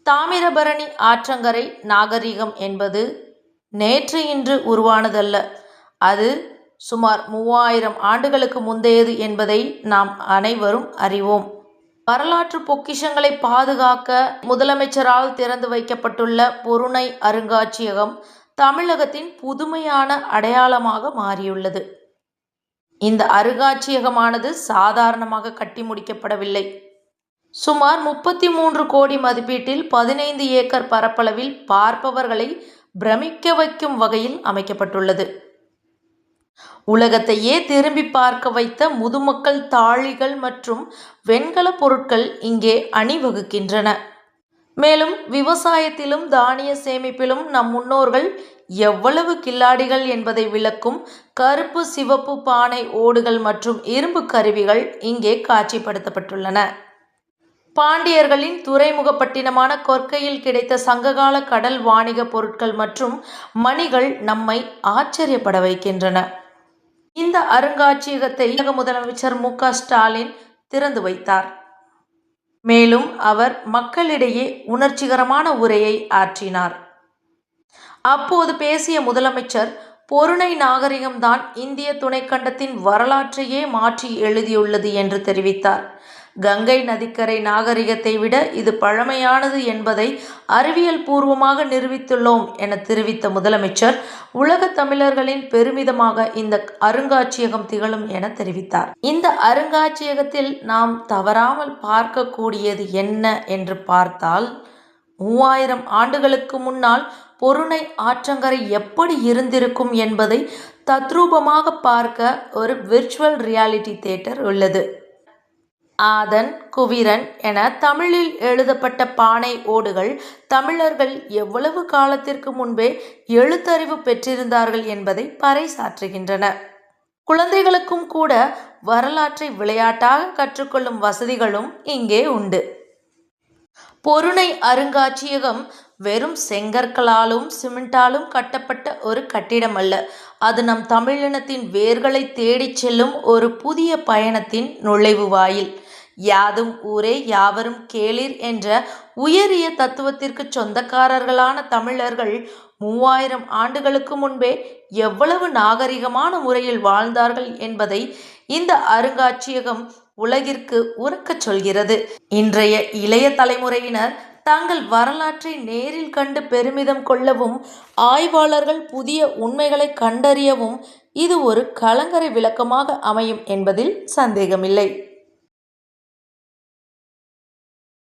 தாமிரபரணி ஆற்றங்கரை நாகரிகம் என்பது நேற்று இன்று உருவானதல்ல. அது சுமார் 3000 ஆண்டுகளுக்கு முந்தையது என்பதை நாம் அனைவரும் அறிவோம். வரலாற்று பொக்கிஷங்களை பாதுகாக்க முதலமைச்சரால் திறந்து வைக்கப்பட்டுள்ள பொருணை அருங்காட்சியகம் தமிழகத்தின் புதுமையான அடையாளமாக மாறியுள்ளது. இந்த அருங்காட்சியகமானது சாதாரணமாக கட்டி முடிக்கப்படவில்லை. சுமார் 33 கோடி மதிப்பீட்டில் 15 ஏக்கர் பரப்பளவில் பார்ப்பவர்களை பிரமிக்க வைக்கும் வகையில் அமைக்கப்பட்டுள்ளது. உலகத்தையே திரும்பி பார்க்க வைத்த முதுமக்கள் தாழிகள் மற்றும் வெண்கல பொருட்கள் இங்கே அணிவகுக்கின்றன. மேலும் விவசாயத்திலும் தானிய சேமிப்பிலும் நம் முன்னோர்கள் எவ்வளவு கில்லாடிகள் என்பதை விளக்கும் கருப்பு சிவப்பு பானை ஓடுகள் மற்றும் இரும்பு கருவிகள் இங்கே காட்சிப்படுத்தப்பட்டுள்ளன. பாண்டியர்களின் துறைமுகப்பட்டினமான கொற்கையில் கிடைத்த சங்ககால கடல் வாணிக பொருட்கள் மற்றும் மணிகள் நம்மை ஆச்சரியப்பட வைக்கின்றன. இந்த அருங்காட்சியகத்தை முதலமைச்சர் மு.க. ஸ்டாலின் திறந்து வைத்தார். மேலும் அவர் மக்களிடையே உணர்ச்சிகரமான உரையை ஆற்றினார். அப்போது பேசிய முதலமைச்சர், பொருணை நாகரிகம்தான் இந்திய துணைக்கண்டத்தின் வரலாற்றையே மாற்றி எழுதியுள்ளது என்று தெரிவித்தார். கங்கை நதிக்கரை நாகரிகத்தை விட இது பழமையானது என்பதை அறிவியல் பூர்வமாக நிரூபித்துள்ளோம் என தெரிவித்த முதலமைச்சர், உலக தமிழர்களின் பெருமிதமாக இந்த அருங்காட்சியகம் திகழும் என தெரிவித்தார். இந்த அருங்காட்சியகத்தில் நாம் தவறாமல் பார்க்கக்கூடியது என்ன என்று பார்த்தால், 3000 ஆண்டுகளுக்கு முன்னால் பொருணை ஆற்றங்கரை எப்படி இருந்திருக்கும் என்பதை தத்ரூபமாக பார்க்க ஒரு விர்ச்சுவல் ரியாலிட்டி தியேட்டர் உள்ளது. ஆதன், குவிரன் என தமிழில் எழுதப்பட்ட பானை ஓடுகள் தமிழர்கள் எவ்வளவு காலத்திற்கு முன்பே எழுத்தறிவு பெற்றிருந்தார்கள் என்பதை பறைசாற்றுகின்றன. குழந்தைகளுக்கும் கூட வரலாற்றை விளையாட்டாக கற்றுக்கொள்ளும் வசதிகளும் இங்கே உண்டு. பொருணை அருங்காட்சியகம் வெறும் செங்கற்களாலும் சிமெண்டாலும் கட்டப்பட்ட ஒரு கட்டிடம் அல்ல. அது நம் தமிழினத்தின் வேர்களை தேடிச் செல்லும் ஒரு புதிய பயணத்தின் நுழைவு வாயில். யாதும் ஊரே யாவரும் கேளிர் என்ற உயரிய தத்துவத்திற்கு சொந்தக்காரர்களான தமிழர்கள் 3000 ஆண்டுகளுக்கு முன்பே எவ்வளவு நாகரிகமான முறையில் வாழ்ந்தார்கள் என்பதை இந்த அருங்காட்சியகம் உலகிற்கு உரக்கச் சொல்கிறது. இன்றைய இளைய தலைமுறையினர் தங்கள் வரலாற்றை நேரில் கண்டு பெருமிதம் கொள்ளவும், ஆய்வாளர்கள் புதிய உண்மைகளை கண்டறியவும் இது ஒரு கலங்கரை விளக்கமாக அமையும் என்பதில் சந்தேகமில்லை.